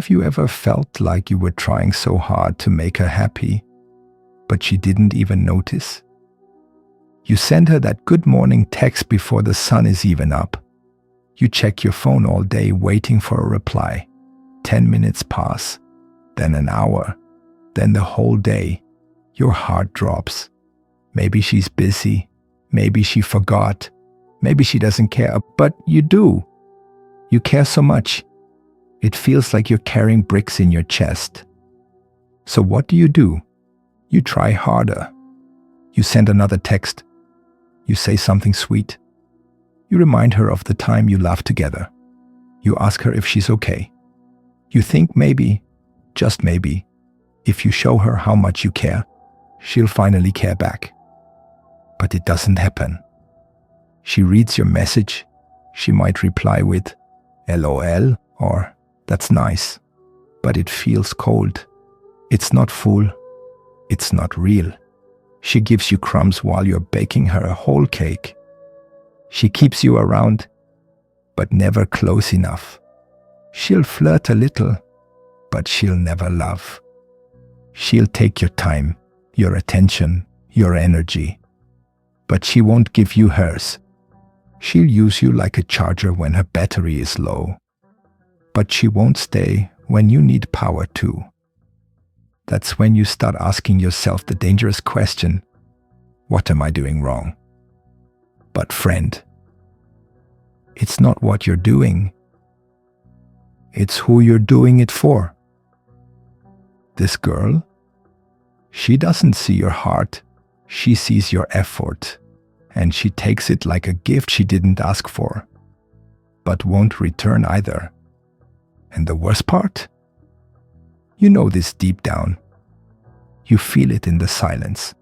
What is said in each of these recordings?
Have you ever felt like you were trying so hard to make her happy, but she didn't even notice? You send her that good morning text before the sun is even up. You check your phone all day waiting for a reply. 10 minutes pass, then an hour, then the whole day. Your heart drops. Maybe she's busy, maybe she forgot, maybe she doesn't care, but you do. You care so much. It feels like you're carrying bricks in your chest. So what do? You try harder. You send another text. You say something sweet. You remind her of the time you laughed together. You ask her if she's okay. You think maybe, just maybe, if you show her how much you care, she'll finally care back. But it doesn't happen. She reads your message. She might reply with LOL or that's nice, but it feels cold. It's not full. It's not real. She gives you crumbs while you're baking her a whole cake. She keeps you around, but never close enough. She'll flirt a little, but she'll never love. She'll take your time, your attention, your energy, but she won't give you hers. She'll use you like a charger when her battery is low, but she won't stay when you need power too. That's when you start asking yourself the dangerous question, what am I doing wrong? But friend, it's not what you're doing. It's who you're doing it for. This girl, she doesn't see your heart. She sees your effort, and she takes it like a gift she didn't ask for, but won't return either. And the worst part? You know this deep down. You feel it in the silence,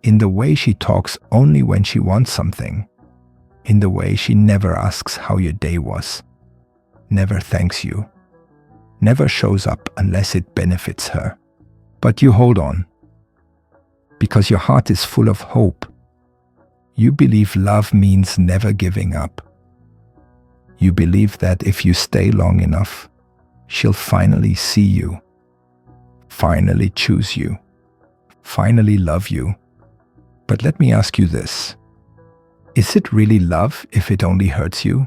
in the way she talks only when she wants something, in the way she never asks how your day was, never thanks you, never shows up unless it benefits her. But you hold on, because your heart is full of hope. You believe love means never giving up. You believe that if you stay long enough, she'll finally see you, finally choose you, finally love you. But let me ask you this. Is it really love if it only hurts you?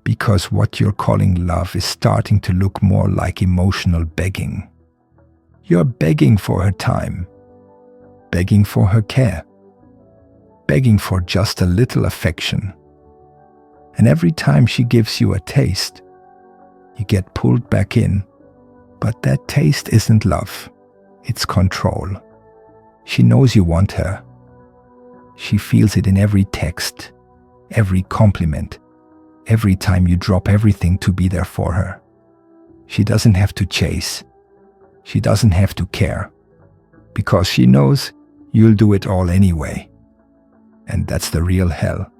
Because what you're calling love is starting to look more like emotional begging. You're begging for her time, begging for her care, begging for just a little affection. And every time she gives you a taste, you get pulled back in. But that taste isn't love, it's control. She knows you want her. She feels it in every text, every compliment, every time you drop everything to be there for her. She doesn't have to chase. She doesn't have to care, because she knows you'll do it all anyway. And that's the real hell.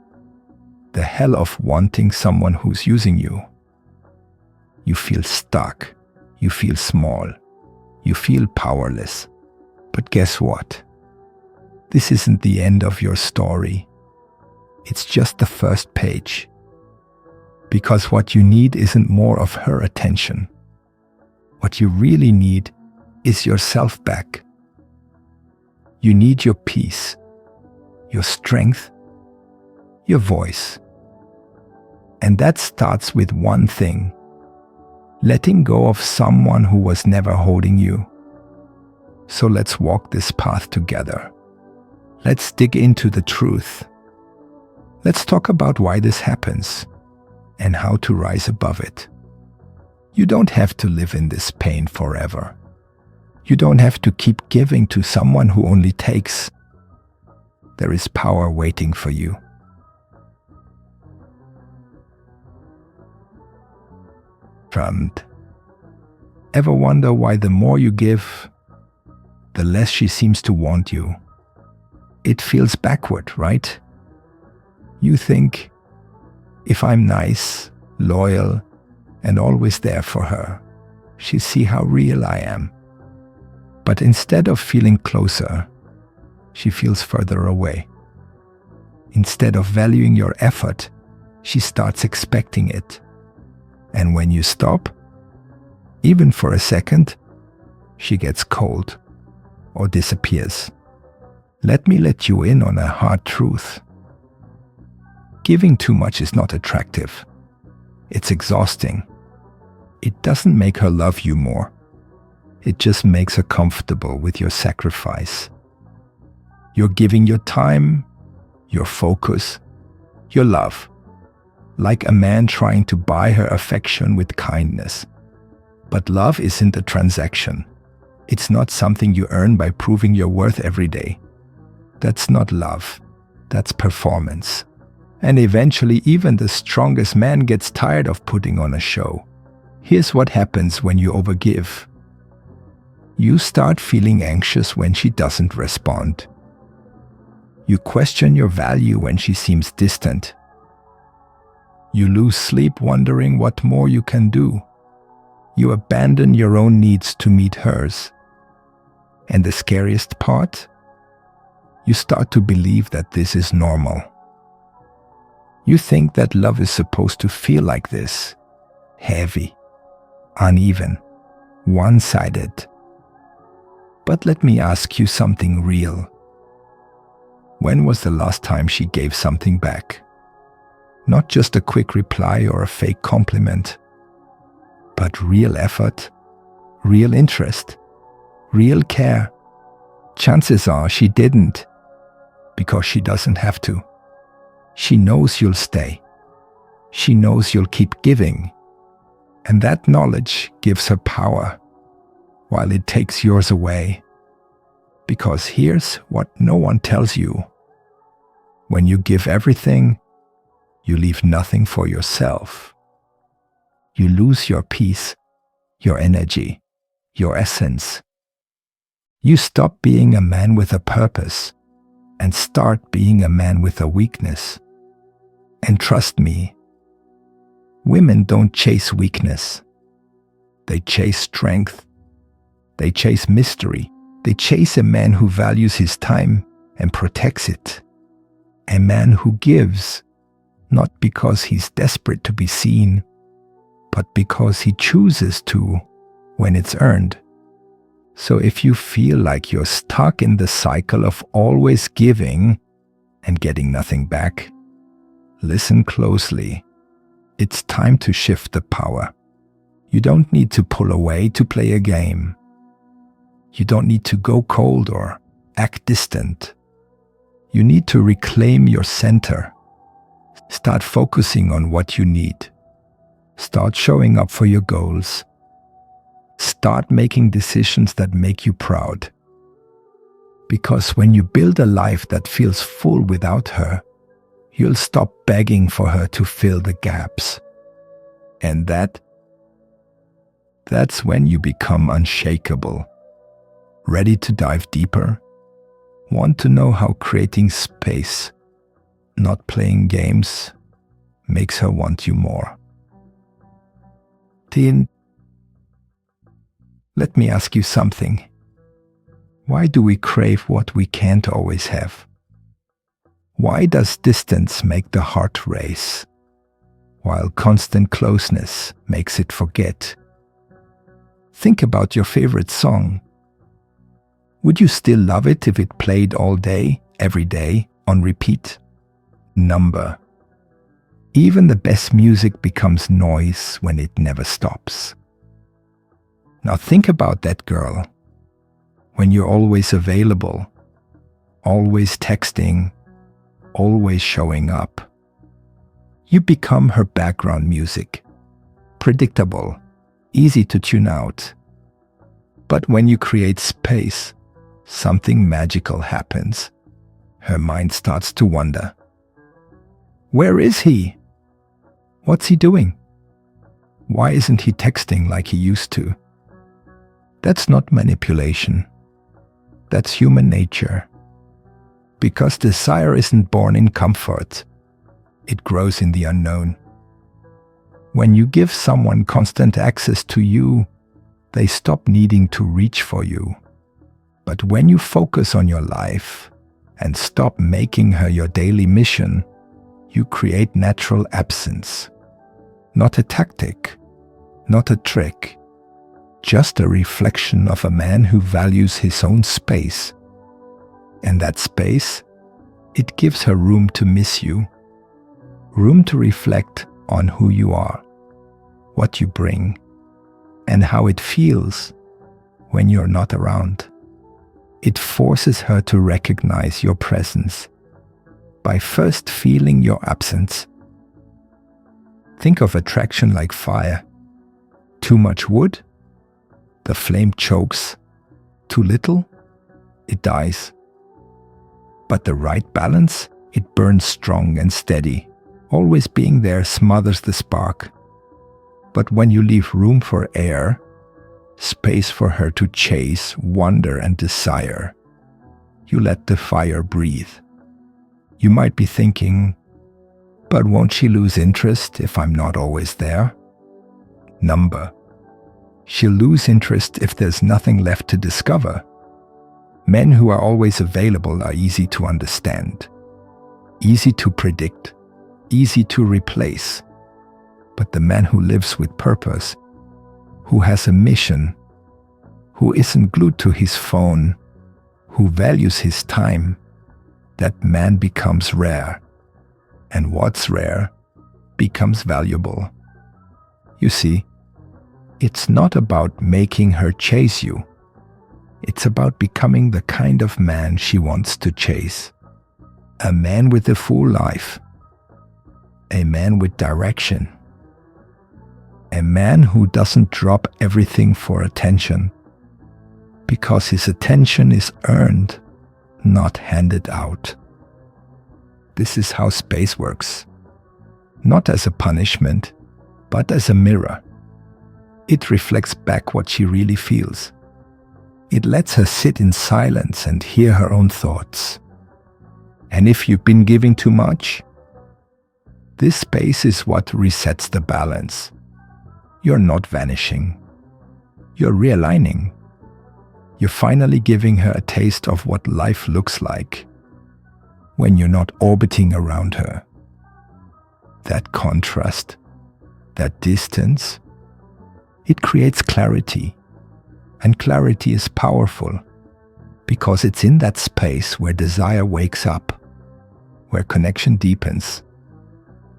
The hell of wanting someone who's using you. You feel stuck. You feel small. You feel powerless. But guess what? This isn't the end of your story. It's just the first page. Because what you need isn't more of her attention. What you really need is yourself back. You need your peace, your strength, your voice. And that starts with one thing: letting go of someone who was never holding you. So let's walk this path together. Let's dig into the truth. Let's talk about why this happens and how to rise above it. You don't have to live in this pain forever. You don't have to keep giving to someone who only takes. There is power waiting for you. Friend, ever wonder why the more you give, the less she seems to want you? It feels backward, right? You think, if I'm nice, loyal, and always there for her, she'll see how real I am. But instead of feeling closer, she feels further away. Instead of valuing your effort, she starts expecting it. And when you stop, even for a second, she gets cold or disappears. Let me let you in on a hard truth. Giving too much is not attractive. It's exhausting. It doesn't make her love you more. It just makes her comfortable with your sacrifice. You're giving your time, your focus, your love, like a man trying to buy her affection with kindness. But love isn't a transaction. It's not something you earn by proving your worth every day. That's not love. That's performance. And eventually even the strongest man gets tired of putting on a show. Here's what happens when you overgive. You start feeling anxious when she doesn't respond. You question your value when she seems distant. You lose sleep wondering what more you can do. You abandon your own needs to meet hers. And the scariest part? You start to believe that this is normal. You think that love is supposed to feel like this, heavy, uneven, one-sided. But let me ask you something real. When was the last time she gave something back? Not just a quick reply or a fake compliment, but real effort, real interest, real care. Chances are she didn't, because she doesn't have to. She knows you'll stay. She knows you'll keep giving. And that knowledge gives her power, while it takes yours away. Because here's what no one tells you. When you give everything, you leave nothing for yourself. You lose your peace, your energy, your essence. You stop being a man with a purpose and start being a man with a weakness. And trust me, women don't chase weakness. They chase strength. They chase mystery. They chase a man who values his time and protects it. A man who gives, not because he's desperate to be seen, but because he chooses to when it's earned. So if you feel like you're stuck in the cycle of always giving and getting nothing back, listen closely. It's time to shift the power. You don't need to pull away to play a game. You don't need to go cold or act distant. You need to reclaim your center. Start focusing on what you need. Start showing up for your goals. Start making decisions that make you proud. Because when you build a life that feels full without her, you'll stop begging for her to fill the gaps. And that's when you become unshakable. Ready to dive deeper? Want to know how creating space, not playing games, makes her want you more? Teen, let me ask you something. Why do we crave what we can't always have? Why does distance make the heart race, while constant closeness makes it forget? Think about your favorite song. Would you still love it if it played all day, every day, on repeat? Number. Even the best music becomes noise when it never stops. Now think about that girl. When you're always available, always texting, always showing up. You become her background music. Predictable, easy to tune out. But when you create space, something magical happens. Her mind starts to wonder. Where is he? What's he doing? Why isn't he texting like he used to? That's not manipulation. That's human nature. Because desire isn't born in comfort. It grows in the unknown. When you give someone constant access to you, they stop needing to reach for you. But when you focus on your life and stop making her your daily mission, you create natural absence. Not a tactic, not a trick, just a reflection of a man who values his own space. And that space, it gives her room to miss you, room to reflect on who you are, what you bring, and how it feels when you're not around. It forces her to recognize your presence by first feeling your absence. Think of attraction like fire. Too much wood, the flame chokes. Too little, it dies. But the right balance, it burns strong and steady. Always being there smothers the spark. But when you leave room for air, space for her to chase, wonder, and desire, you let the fire breathe. You might be thinking, but won't she lose interest if I'm not always there? Number. She'll lose interest if there's nothing left to discover. Men who are always available are easy to understand, easy to predict, easy to replace. But the man who lives with purpose, who has a mission, who isn't glued to his phone, who values his time, that man becomes rare. And what's rare becomes valuable. You see, it's not about making her chase you. It's about becoming the kind of man she wants to chase. A man with a full life. A man with direction. A man who doesn't drop everything for attention, because his attention is earned, not handed out. This is how space works. Not as a punishment, but as a mirror. It reflects back what she really feels. It lets her sit in silence and hear her own thoughts. And if you've been giving too much, this space is what resets the balance. You're not vanishing. You're realigning. You're finally giving her a taste of what life looks like when you're not orbiting around her. That contrast, that distance, it creates clarity. And clarity is powerful because it's in that space where desire wakes up, where connection deepens,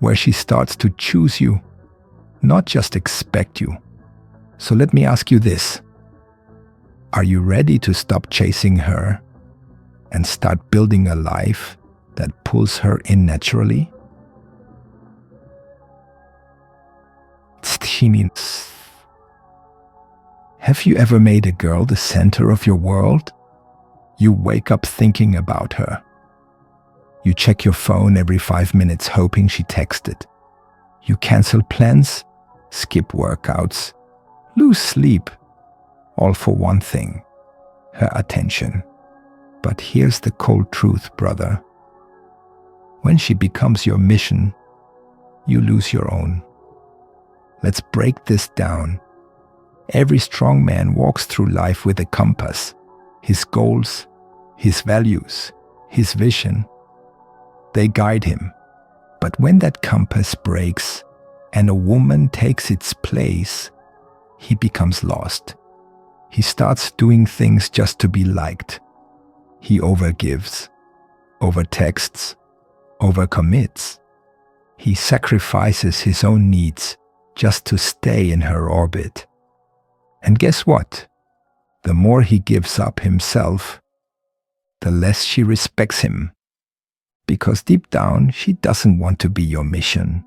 where she starts to choose you, not just expect you. So let me ask you this. Are you ready to stop chasing her and start building a life that pulls her in naturally? Have you ever made a girl the center of your world? You wake up thinking about her. You check your phone every 5 minutes hoping she texted. You cancel plans, skip workouts, lose sleep, all for one thing, her attention. But here's the cold truth, brother. When she becomes your mission, you lose your own. Let's break this down. Every strong man walks through life with a compass, his goals, his values, his vision. They guide him. But when that compass breaks and a woman takes its place, he becomes lost. He starts doing things just to be liked. He overgives, overtexts, overcommits. He sacrifices his own needs just to stay in her orbit. And guess what? The more he gives up himself, the less she respects him. Because deep down, she doesn't want to be your mission.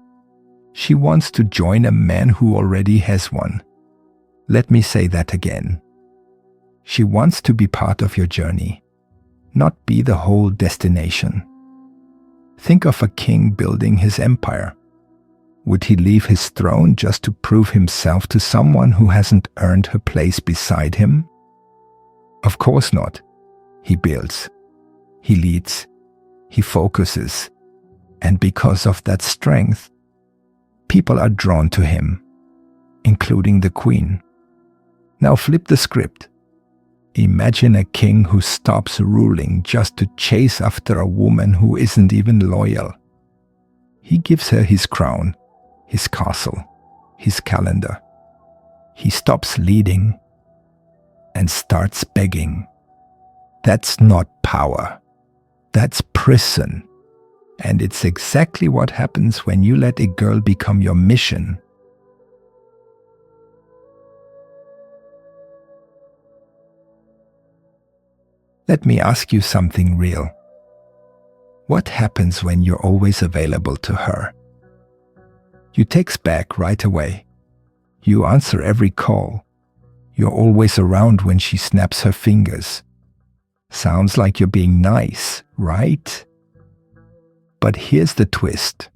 She wants to join a man who already has one. Let me say that again. She wants to be part of your journey, not be the whole destination. Think of a king building his empire. Would he leave his throne just to prove himself to someone who hasn't earned her place beside him? Of course not. He builds, he leads, he focuses, and because of that strength, people are drawn to him, including the queen. Now flip the script. Imagine a king who stops ruling just to chase after a woman who isn't even loyal. He gives her his crown, his castle, his calendar. He stops leading and starts begging. That's not power. That's prison. And it's exactly what happens when you let a girl become your mission. Let me ask you something real. What happens when you're always available to her? You text back right away. You answer every call. You're always around when she snaps her fingers. Sounds like you're being nice, right? But here's the twist.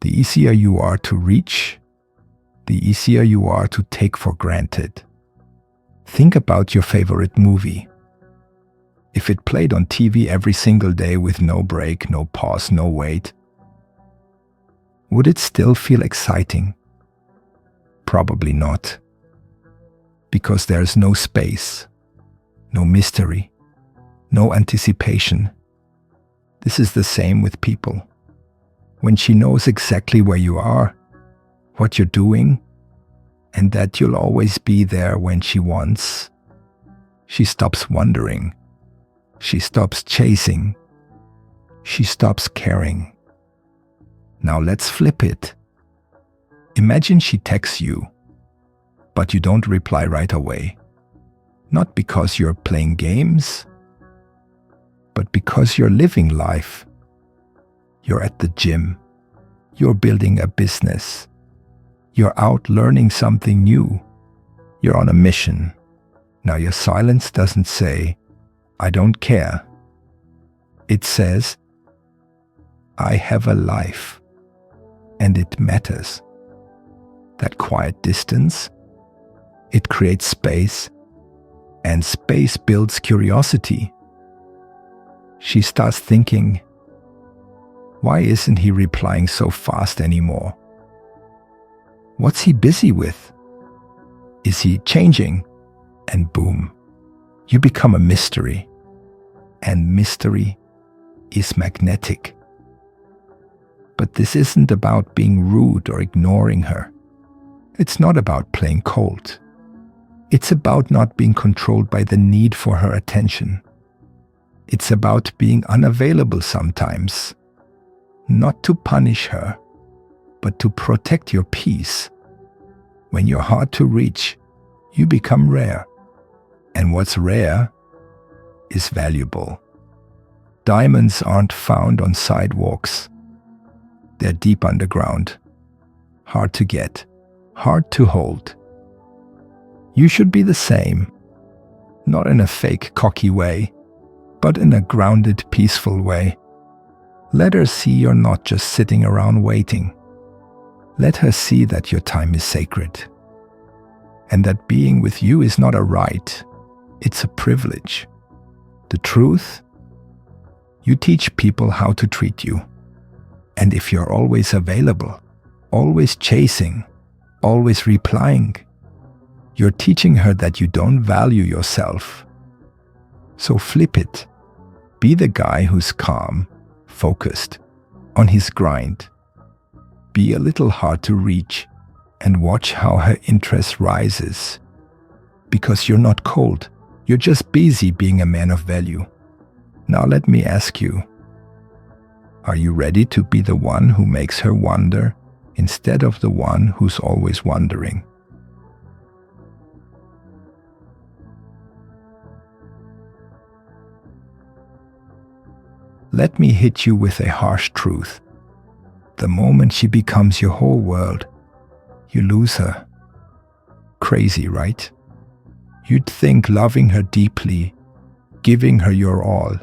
The easier you are to reach, the easier you are to take for granted. Think about your favorite movie. If it played on TV every single day with no break, no pause, no wait, would it still feel exciting? Probably not. Because there's no space, no mystery, no anticipation. This is the same with people. When she knows exactly where you are, what you're doing, and that you'll always be there when she wants, she stops wondering. She stops chasing. She stops caring. Now let's flip it. Imagine she texts you, but you don't reply right away. Not because you're playing games, but because you're living life. You're at the gym. You're building a business. You're out learning something new. You're on a mission. Now your silence doesn't say, I don't care. It says, I have a life, and it matters. That quiet distance, it creates space, and space builds curiosity. She starts thinking, why isn't he replying so fast anymore? What's he busy with? Is he changing? And boom, you become a mystery. And mystery is magnetic. But this isn't about being rude or ignoring her. It's not about playing cold. It's about not being controlled by the need for her attention. It's about being unavailable sometimes. Not to punish her, but to protect your peace. When you're hard to reach, you become rare. And what's rare is valuable. Diamonds aren't found on sidewalks. They're deep underground. Hard to get, hard to hold. You should be the same. Not in a fake, cocky way, but in a grounded, peaceful way. Let her see you're not just sitting around waiting. Let her see that your time is sacred. And that being with you is not a right, it's a privilege. The truth? You teach people how to treat you. And if you're always available, always chasing, always replying, you're teaching her that you don't value yourself. So flip it. Be the guy who's calm, focused, on his grind. Be a little hard to reach and watch how her interest rises. Because you're not cold, you're just busy being a man of value. Now let me ask you, are you ready to be the one who makes her wonder instead of the one who's always wondering? Let me hit you with a harsh truth. The moment she becomes your whole world, you lose her. Crazy, right? You'd think loving her deeply, giving her your all,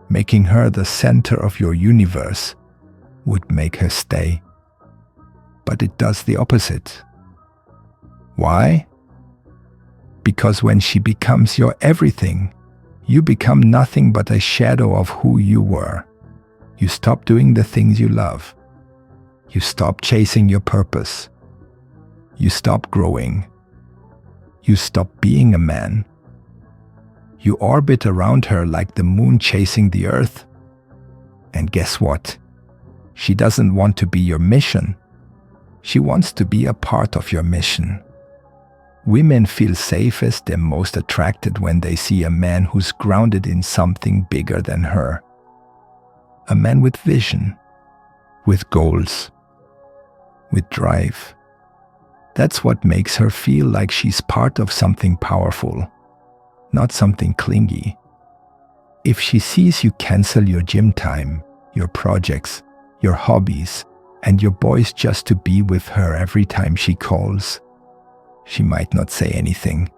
making her the center of your universe, would make her stay. But it does the opposite. Why? Because when she becomes your everything, you become nothing but a shadow of who you were. You stop doing the things you love. You stop chasing your purpose. You stop growing. You stop being a man. You orbit around her like the moon chasing the earth. And guess what? She doesn't want to be your mission. She wants to be a part of your mission. Women feel safest and most attracted when they see a man who's grounded in something bigger than her. A man with vision, with goals, with drive. That's what makes her feel like she's part of something powerful, not something clingy. If she sees you cancel your gym time, your projects, your hobbies, and your boys just to be with her every time she calls, she might not say anything,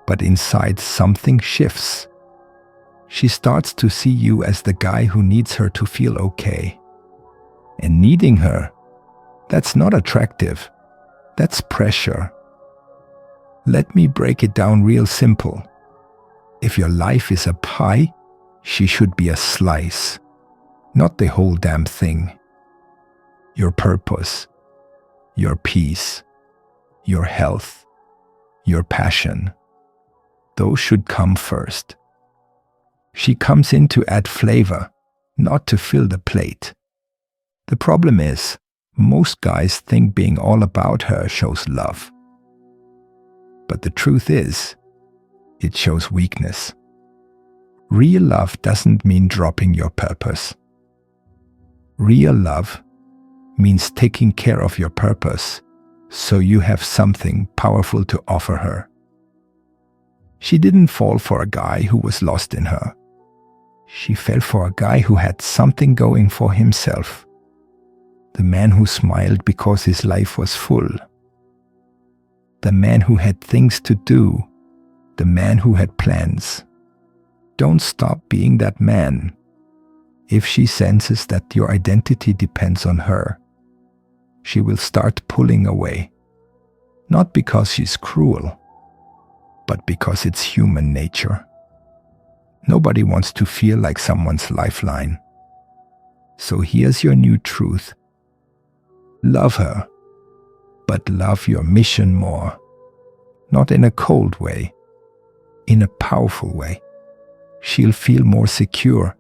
but inside something shifts. She starts to see you as the guy who needs her to feel okay. And needing her, that's not attractive. That's pressure. Let me break it down real simple. If your life is a pie, she should be a slice, not the whole damn thing. Your purpose, your peace, your health, your passion, those should come first. She comes in to add flavor, not to fill the plate. The problem is, most guys think being all about her shows love. But the truth is, it shows weakness. Real love doesn't mean dropping your purpose. Real love means taking care of your purpose so you have something powerful to offer her. She didn't fall for a guy who was lost in her. She fell for a guy who had something going for himself. The man who smiled because his life was full. The man who had things to do. The man who had plans. Don't stop being that man. If she senses that your identity depends on her, she will start pulling away. Not because she's cruel, but because it's human nature. Nobody wants to feel like someone's lifeline. So here's your new truth. Love her, but love your mission more. Not in a cold way, in a powerful way. She'll feel more secure,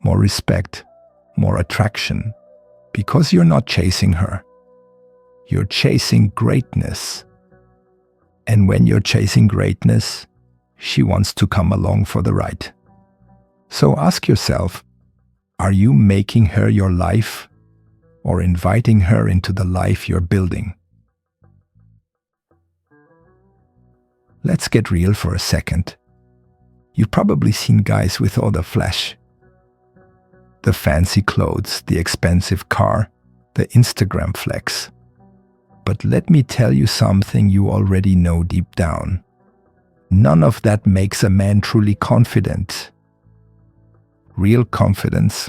more respect, more attraction, because you're not chasing her. You're chasing greatness. And when you're chasing greatness, she wants to come along for the ride. So ask yourself, are you making her your life or inviting her into the life you're building? Let's get real for a second. You've probably seen guys with all the flash. The fancy clothes, the expensive car, the Instagram flex. But let me tell you something you already know deep down. None of that makes a man truly confident. Real confidence,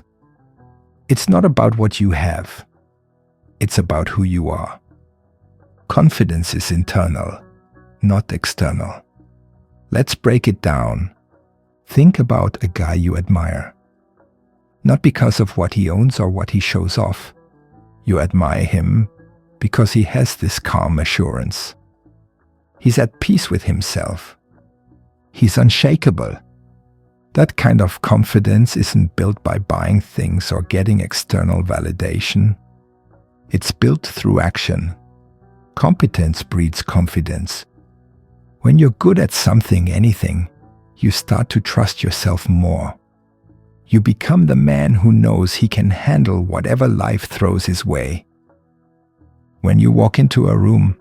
it's not about what you have. It's about who you are. Confidence is internal, not external. Let's break it down. Think about a guy you admire. Not because of what he owns or what he shows off. You admire him because he has this calm assurance. He's at peace with himself. He's unshakable. That kind of confidence isn't built by buying things or getting external validation. It's built through action. Competence breeds confidence. When you're good at something, anything, you start to trust yourself more. You become the man who knows he can handle whatever life throws his way. When you walk into a room,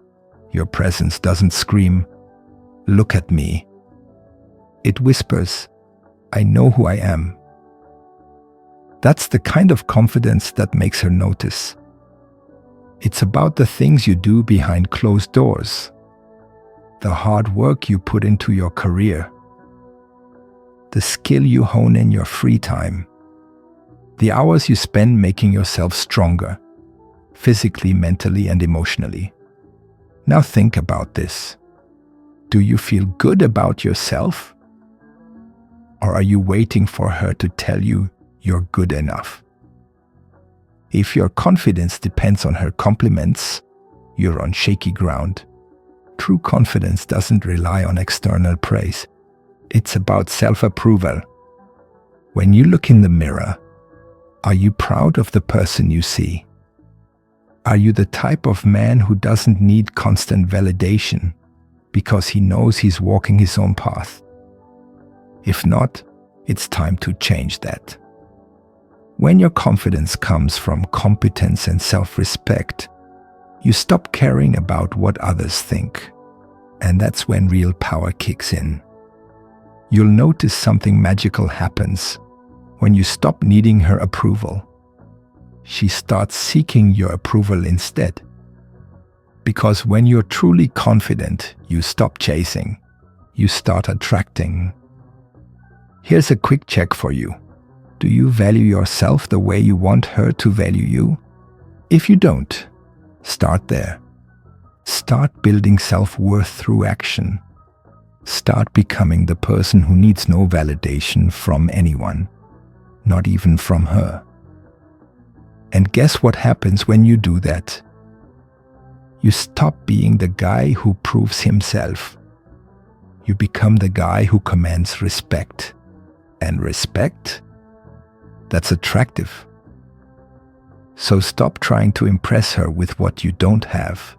your presence doesn't scream, "Look at me." It whispers, "I know who I am." That's the kind of confidence that makes her notice. It's about the things you do behind closed doors, the hard work you put into your career, the skill you hone in your free time, the hours you spend making yourself stronger, physically, mentally, and emotionally. Now think about this. Do you feel good about yourself? Or are you waiting for her to tell you you're good enough? If your confidence depends on her compliments, you're on shaky ground. True confidence doesn't rely on external praise. It's about self-approval. When you look in the mirror, are you proud of the person you see? Are you the type of man who doesn't need constant validation, because he knows he's walking his own path. If not, it's time to change that. When your confidence comes from competence and self-respect, you stop caring about what others think. And that's when real power kicks in. You'll notice something magical happens when you stop needing her approval. She starts seeking your approval instead. Because when you're truly confident, you stop chasing. You start attracting. Here's a quick check for you. Do you value yourself the way you want her to value you? If you don't, start there. Start building self-worth through action. Start becoming the person who needs no validation from anyone, not even from her. And guess what happens when you do that? You stop being the guy who proves himself. You become the guy who commands respect. And respect? That's attractive. So stop trying to impress her with what you don't have.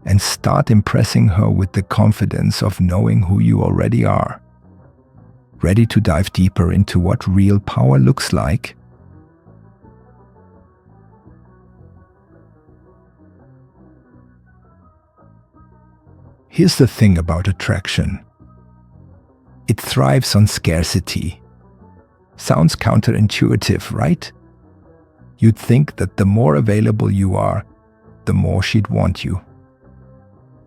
And start impressing her with the confidence of knowing who you already are. Ready to dive deeper into what real power looks like? Here's the thing about attraction. It thrives on scarcity. Sounds counterintuitive, right? You'd think that the more available you are, the more she'd want you.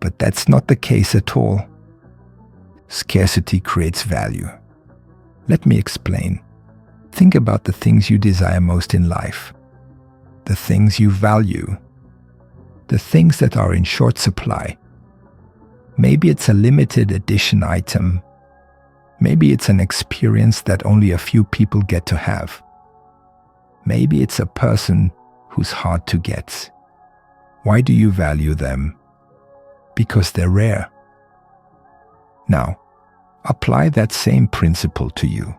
But that's not the case at all. Scarcity creates value. Let me explain. Think about the things you desire most in life. The things you value. The things that are in short supply. Maybe it's a limited edition item. Maybe it's an experience that only a few people get to have. Maybe it's a person who's hard to get. Why do you value them? Because they're rare. Now, apply that same principle to you.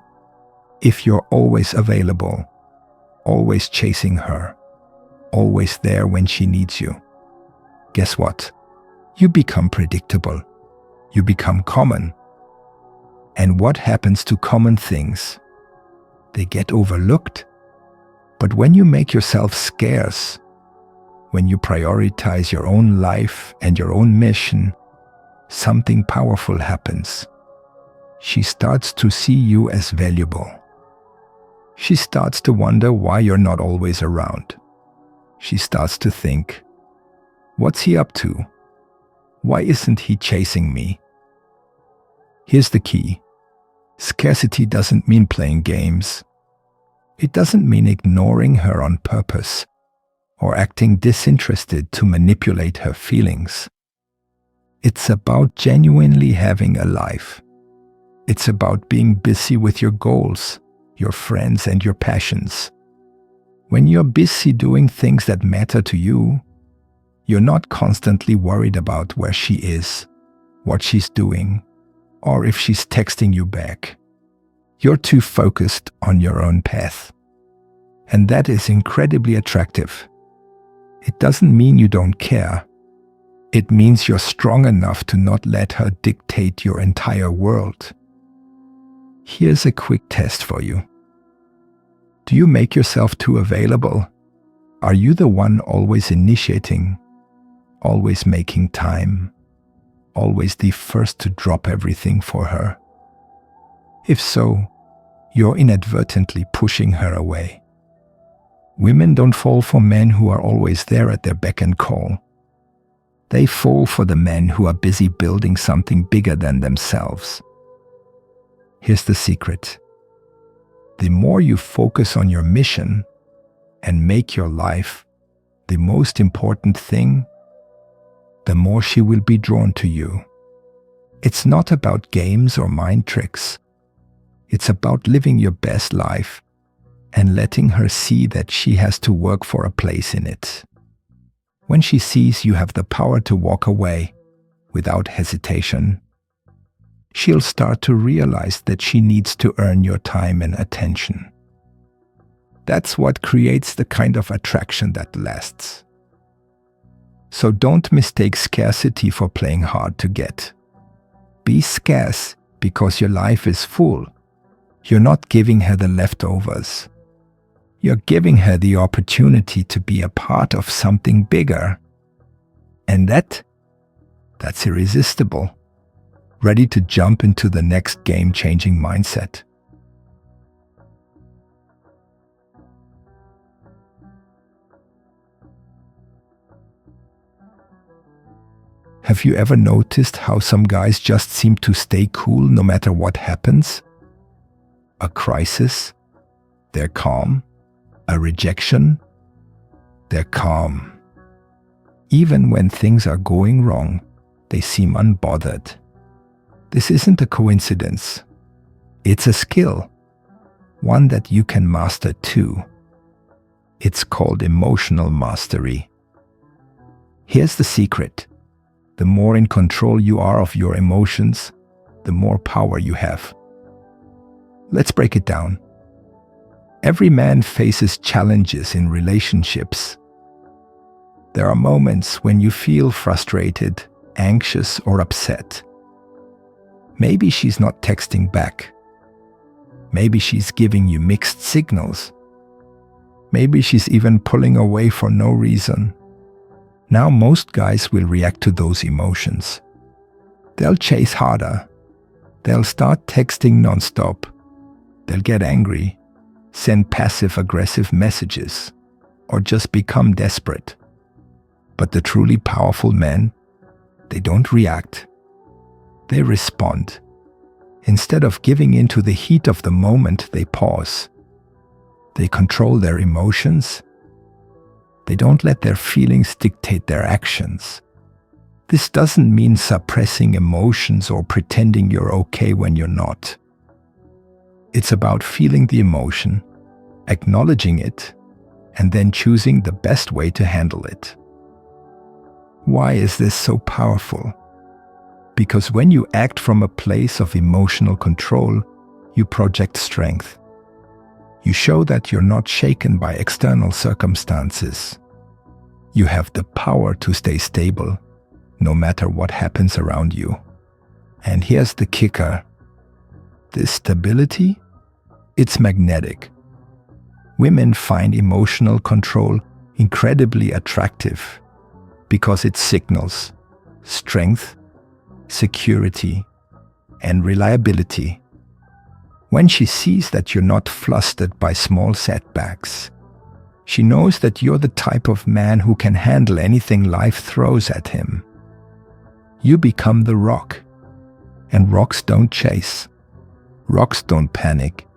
If you're always available, always chasing her, always there when she needs you, guess what? You become predictable. You become common. And what happens to common things? They get overlooked. But when you make yourself scarce, when you prioritize your own life and your own mission, something powerful happens. She starts to see you as valuable. She starts to wonder why you're not always around. She starts to think, what's he up to? Why isn't he chasing me? Here's the key. Scarcity doesn't mean playing games. It doesn't mean ignoring her on purpose or acting disinterested to manipulate her feelings. It's about genuinely having a life. It's about being busy with your goals, your friends, and your passions. When you're busy doing things that matter to you, you're not constantly worried about where she is, what she's doing, or if she's texting you back. You're too focused on your own path. And that is incredibly attractive. It doesn't mean you don't care. It means you're strong enough to not let her dictate your entire world. Here's a quick test for you. Do you make yourself too available? Are you the one always initiating, always making time, always the first to drop everything for her? If so, you're inadvertently pushing her away. Women don't fall for men who are always there at their beck and call. They fall for the men who are busy building something bigger than themselves. Here's the secret. The more you focus on your mission and make your life the most important thing, the more she will be drawn to you. It's not about games or mind tricks. It's about living your best life and letting her see that she has to work for a place in it. When she sees you have the power to walk away without hesitation, she'll start to realize that she needs to earn your time and attention. That's what creates the kind of attraction that lasts. So don't mistake scarcity for playing hard to get. Be scarce because your life is full. You're not giving her the leftovers. You're giving her the opportunity to be a part of something bigger. And that's irresistible. Ready to jump into the next game-changing mindset. Have you ever noticed how some guys just seem to stay cool no matter what happens? A crisis? They're calm. A rejection? They're calm. Even when things are going wrong, they seem unbothered. This isn't a coincidence. It's a skill, one that you can master too. It's called emotional mastery. Here's the secret. The more in control you are of your emotions, the more power you have. Let's break it down. Every man faces challenges in relationships. There are moments when you feel frustrated, anxious, or upset. Maybe she's not texting back. Maybe she's giving you mixed signals. Maybe she's even pulling away for no reason. Now most guys will react to those emotions. They'll chase harder. They'll start texting nonstop. They'll get angry, send passive-aggressive messages, or just become desperate. But the truly powerful men, they don't react. They respond. Instead of giving in to the heat of the moment, they pause. They control their emotions. They don't let their feelings dictate their actions. This doesn't mean suppressing emotions or pretending you're okay when you're not. It's about feeling the emotion, acknowledging it, and then choosing the best way to handle it. Why is this so powerful? Because when you act from a place of emotional control, you project strength. You show that you're not shaken by external circumstances. You have the power to stay stable, no matter what happens around you. And here's the kicker. This stability, it's magnetic. Women find emotional control incredibly attractive because it signals strength, security, and reliability. When she sees that you're not flustered by small setbacks, she knows that you're the type of man who can handle anything life throws at him. You become the rock, and rocks don't chase. Rocks don't panic.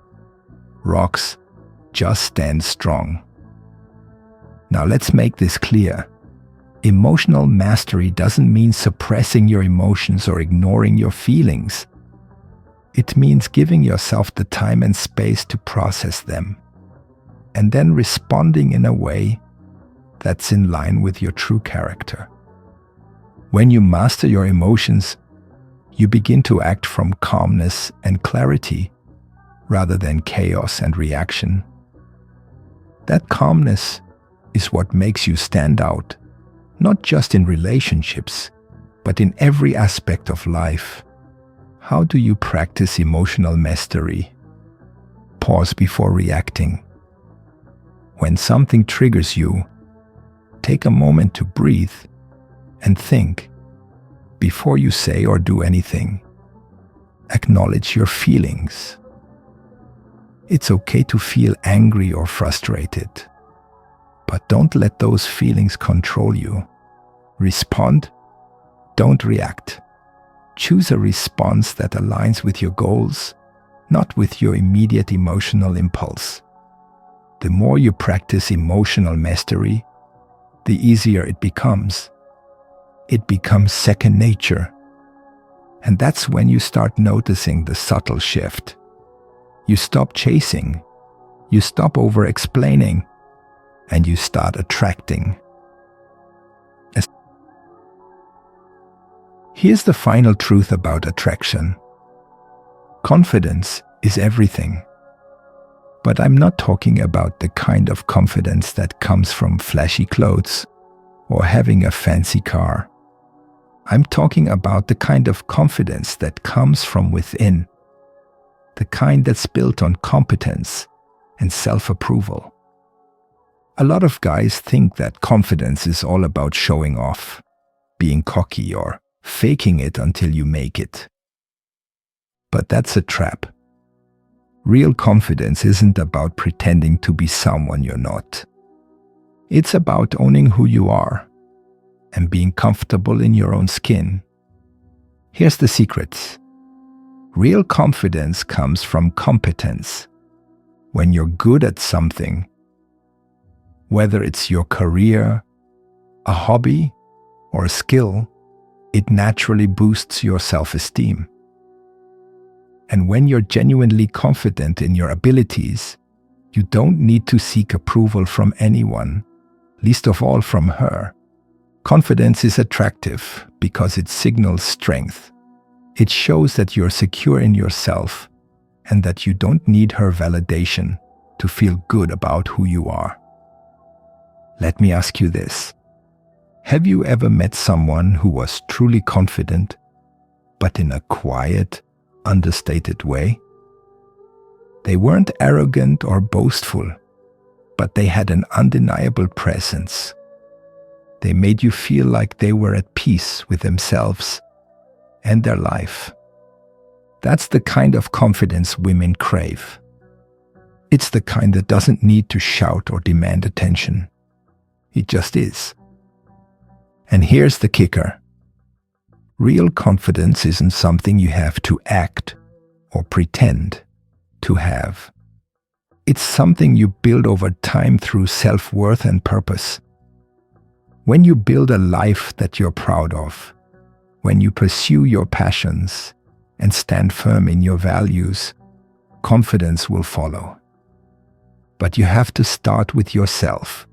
Rocks just stand strong. Now let's make this clear. Emotional mastery doesn't mean suppressing your emotions or ignoring your feelings. It means giving yourself the time and space to process them, and then responding in a way that's in line with your true character. When you master your emotions, you begin to act from calmness and clarity rather than chaos and reaction. That calmness is what makes you stand out, not just in relationships, but in every aspect of life. How do you practice emotional mastery? Pause before reacting. When something triggers you, take a moment to breathe and think before you say or do anything. Acknowledge your feelings. It's okay to feel angry or frustrated, but don't let those feelings control you. Respond, don't react. Choose a response that aligns with your goals, not with your immediate emotional impulse. The more you practice emotional mastery, the easier it becomes. It becomes second nature. And that's when you start noticing the subtle shift. You stop chasing, you stop over-explaining, and you start attracting. Here's the final truth about attraction. Confidence is everything. But I'm not talking about the kind of confidence that comes from flashy clothes or having a fancy car. I'm talking about the kind of confidence that comes from within, the kind that's built on competence and self-approval. A lot of guys think that confidence is all about showing off, being cocky, or faking it until you make it. But that's a trap. Real confidence isn't about pretending to be someone you're not. It's about owning who you are and being comfortable in your own skin. Here's the secret. Real confidence comes from competence. When you're good at something, whether it's your career, a hobby, or a skill, it naturally boosts your self-esteem. And when you're genuinely confident in your abilities, you don't need to seek approval from anyone, least of all from her. Confidence is attractive because it signals strength. It shows that you're secure in yourself and that you don't need her validation to feel good about who you are. Let me ask you this. Have you ever met someone who was truly confident, but in a quiet, understated way? They weren't arrogant or boastful, but they had an undeniable presence. They made you feel like they were at peace with themselves and their life. That's the kind of confidence women crave. It's the kind that doesn't need to shout or demand attention. It just is. And here's the kicker. Real confidence isn't something you have to act or pretend to have. It's something you build over time through self-worth and purpose. When you build a life that you're proud of, when you pursue your passions and stand firm in your values, confidence will follow. But you have to start with yourself.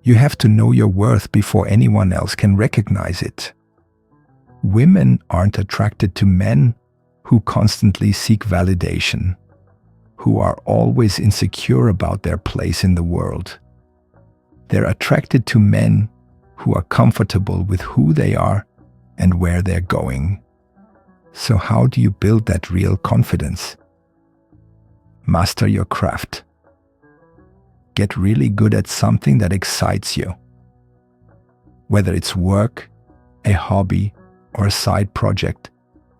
You have to know your worth before anyone else can recognize it. Women aren't attracted to men who constantly seek validation, who are always insecure about their place in the world. They're attracted to men who are comfortable with who they are and where they're going. So how do you build that real confidence? Master your craft. Get really good at something that excites you. Whether it's work, a hobby, or a side project,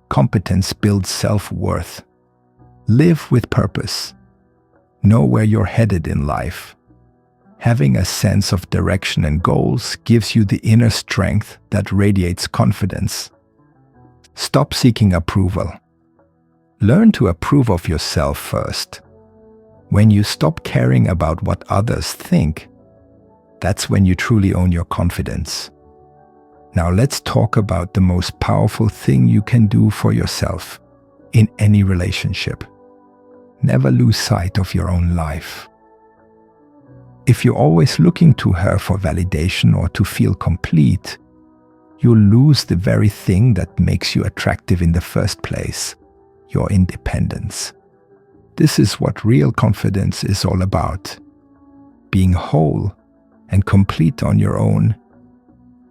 competence builds self-worth. Live with purpose. Know where you're headed in life. Having a sense of direction and goals gives you the inner strength that radiates confidence. Stop seeking approval. Learn to approve of yourself first. When you stop caring about what others think, that's when you truly own your confidence. Now let's talk about the most powerful thing you can do for yourself in any relationship. Never lose sight of your own life. If you're always looking to her for validation or to feel complete, you'll lose the very thing that makes you attractive in the first place, your independence. This is what real confidence is all about. Being whole and complete on your own,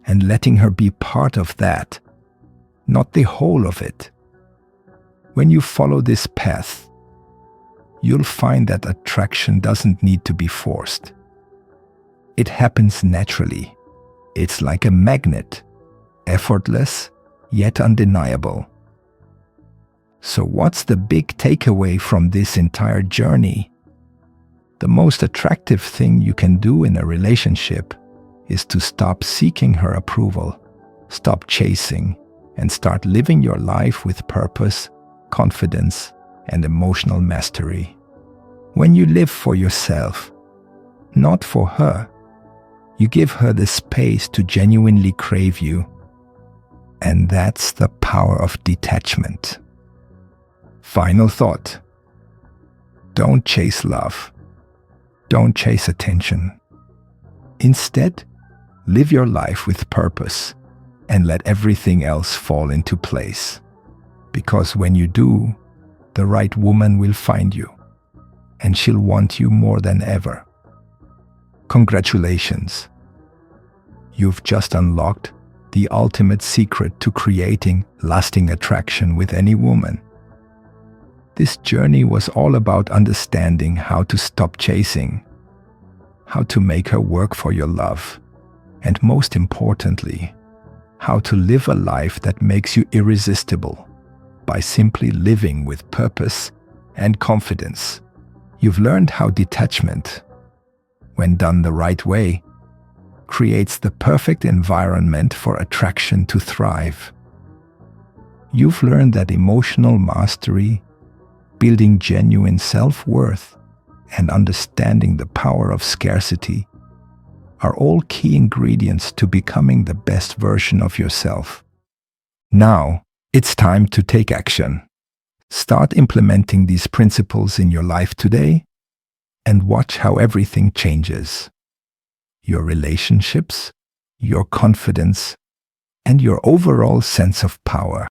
and letting her be part of that, not the whole of it. When you follow this path, you'll find that attraction doesn't need to be forced. It happens naturally. It's like a magnet, effortless, yet undeniable. So what's the big takeaway from this entire journey? The most attractive thing you can do in a relationship is to stop seeking her approval, stop chasing, and start living your life with purpose, confidence, and emotional mastery. When you live for yourself, not for her, you give her the space to genuinely crave you. And that's the power of detachment. Final thought. Don't chase love. Don't chase attention. Instead, live your life with purpose and let everything else fall into place. Because when you do, the right woman will find you, and she'll want you more than ever. Congratulations. You've just unlocked the ultimate secret to creating lasting attraction with any woman. This journey was all about understanding how to stop chasing, how to make her work for your love, and most importantly, how to live a life that makes you irresistible by simply living with purpose and confidence. You've learned how detachment, when done the right way, creates the perfect environment for attraction to thrive. You've learned that emotional mastery, building genuine self-worth, and understanding the power of scarcity are all key ingredients to becoming the best version of yourself. Now, it's time to take action. Start implementing these principles in your life today and watch how everything changes. Your relationships, your confidence, and your overall sense of power.